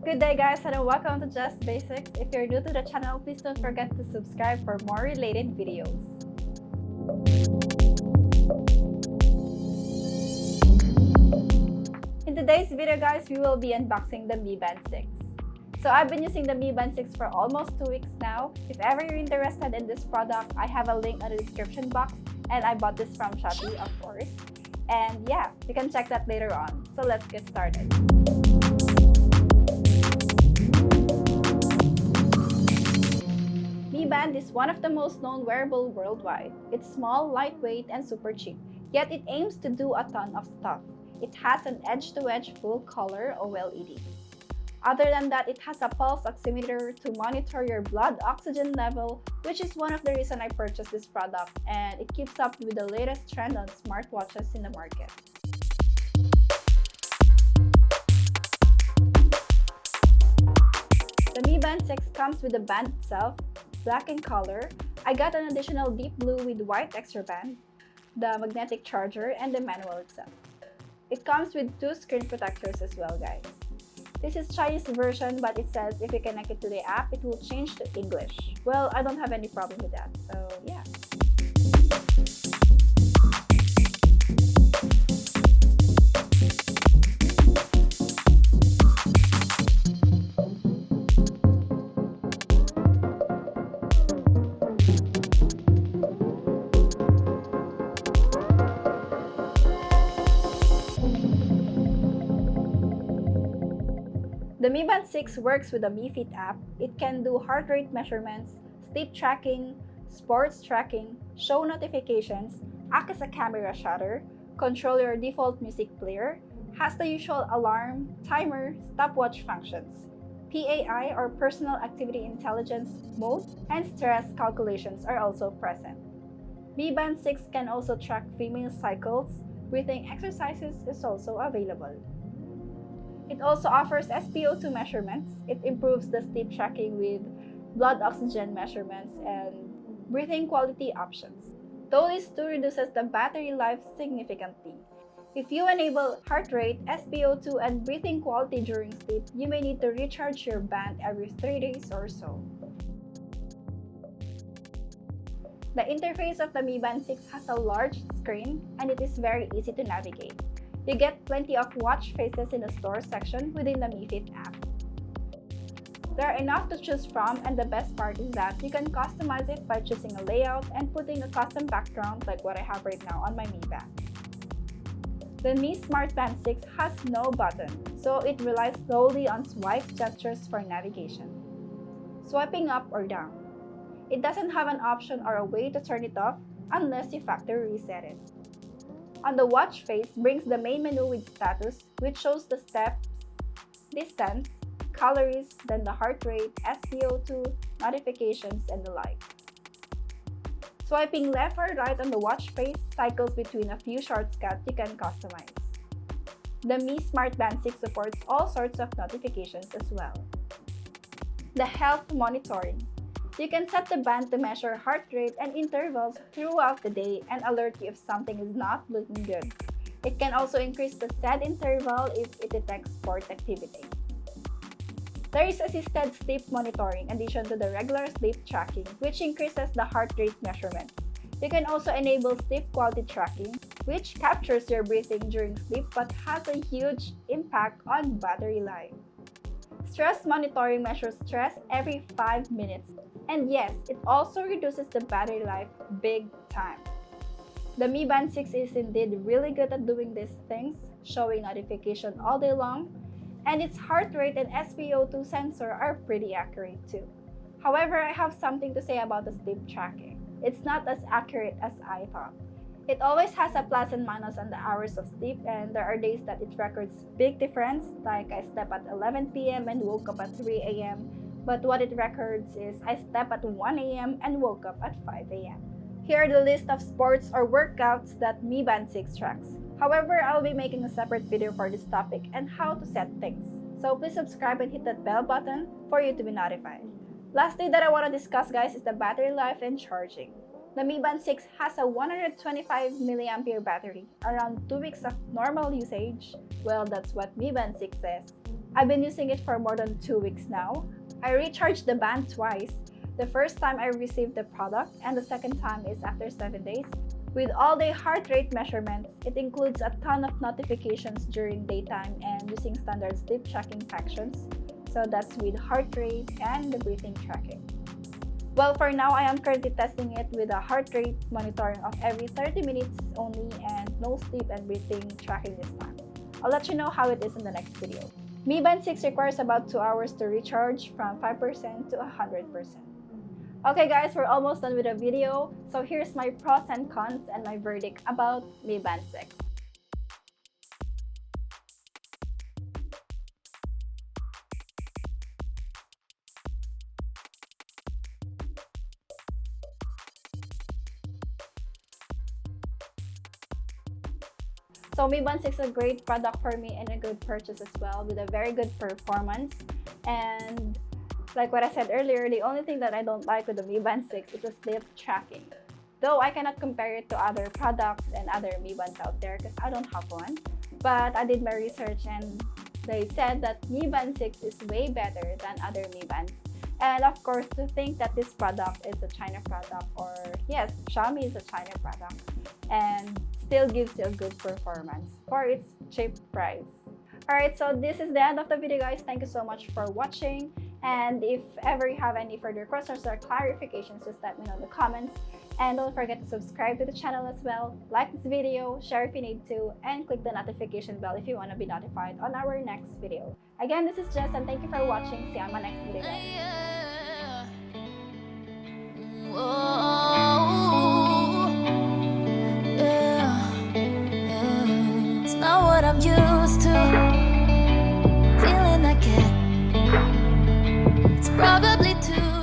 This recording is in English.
Good day guys and welcome to Just Basics. If you're new to the channel, please don't forget to subscribe for more related videos. In today's video guys, we will be unboxing the Mi Band 6. So I've been using the Mi Band 6 for almost 2 weeks now. If ever you're interested in this product, I have a link in the description box and I bought this from Shopee, of course. And yeah, you can check that later on. So let's get started. Mi Band is one of the most known wearable worldwide. It's small, lightweight, and super cheap, yet it aims to do a ton of stuff. It has an edge-to-edge full-color OLED. Other than that, it has a pulse oximeter to monitor your blood oxygen level, which is one of the reasons I purchased this product, and it keeps up with the latest trend on smartwatches in the market. The Mi Band 6 comes with the band itself, black in color. I got an additional deep blue with white extra band, the magnetic charger, and the manual itself. It comes with 2 screen protectors as well, guys. This is Chinese version, but it says if you connect it to the app, it will change to English. Well, I don't have any problem with that, so yeah. The Mi Band 6 works with the Mi Fit app. It can do heart rate measurements, sleep tracking, sports tracking, show notifications, act as a camera shutter, control your default music player, has the usual alarm, timer, stopwatch functions. PAI or Personal Activity Intelligence mode and stress calculations are also present. Mi Band 6 can also track female cycles. Breathing exercises is also available. It also offers SpO2 measurements. It improves the sleep tracking with blood oxygen measurements and breathing quality options. Though this too reduces the battery life significantly. If you enable heart rate, SpO2, and breathing quality during sleep, you may need to recharge your band every 3 days or so. The interface of the Mi Band 6 has a large screen and it is very easy to navigate. You get plenty of watch faces in the store section within the Mi Fit app. There are enough to choose from, and the best part is that you can customize it by choosing a layout and putting a custom background like what I have right now on my Mi Band. The Mi Smart Band 6 has no button, so it relies solely on swipe gestures for navigation. Swiping up or down. It doesn't have an option or a way to turn it off unless you factory reset it. On the watch face brings the main menu with status, which shows the steps, distance, calories, then the heart rate, SpO2, notifications, and the like. Swiping left or right on the watch face cycles between a few shortcuts you can customize. The Mi Smart Band 6 supports all sorts of notifications as well. The health monitoring. You can set the band to measure heart rate and intervals throughout the day and alert you if something is not looking good. It can also increase the set interval if it detects sport activity. There is assisted sleep monitoring in addition to the regular sleep tracking, which increases the heart rate measurements. You can also enable sleep quality tracking, which captures your breathing during sleep but has a huge impact on battery life. Stress monitoring measures stress every 5 minutes. And yes, it also reduces the battery life big time. The Mi Band 6 is indeed really good at doing these things, showing notification all day long, and its heart rate and SpO2 sensor are pretty accurate too. However, I have something to say about the sleep tracking. It's not as accurate as I thought. It always has a plus and minus on the hours of sleep, and there are days that it records big difference, like I slept at 11 p.m. and woke up at 3 a.m. But what it records is I slept at 1 a.m. and woke up at 5 a.m. Here are the list of sports or workouts that Mi Band 6 tracks. However, I'll be making a separate video for this topic and how to set things. So please subscribe and hit that bell button for you to be notified. Lastly that I want to discuss guys is the battery life and charging. The Mi Band 6 has a 125 mAh battery, around 2 weeks of normal usage. Well, that's what Mi Band 6 says. I've been using it for more than 2 weeks now. I recharged the band twice. The first time I received the product and the second time is after 7 days. With all-day heart rate measurements, it includes a ton of notifications during daytime and using standard sleep tracking functions. So that's with heart rate and the breathing tracking. Well, for now, I am currently testing it with a heart rate monitoring of every 30 minutes only and no sleep and breathing tracking this time. I'll let you know how it is in the next video. Mi Band 6 requires about 2 hours to recharge from 5% to 100%. Okay guys, we're almost done with the video. So here's my pros and cons and my verdict about Mi Band 6. So Mi Band 6 is a great product for me and a good purchase as well, with a very good performance. And like what I said earlier, the only thing that I don't like with the Mi Band 6 is the sleep tracking. Though I cannot compare it to other products and other Mi Bands out there because I don't have one. But I did my research and they said that Mi Band 6 is way better than other Mi Bands. And of course, to think that this product is a China product, or yes, Xiaomi is a China product, and still gives you a good performance for its cheap price. Alright, so this is the end of the video guys. Thank you so much for watching. And if ever you have any further questions or clarifications, just let me know in the comments. And don't forget to subscribe to the channel as well. Like this video, share if you need to, and click the notification bell if you want to be notified on our next video. Again, this is Jess and thank you for watching. See you on my next video guys. It's not what I'm used to. Feeling like it. It's probably too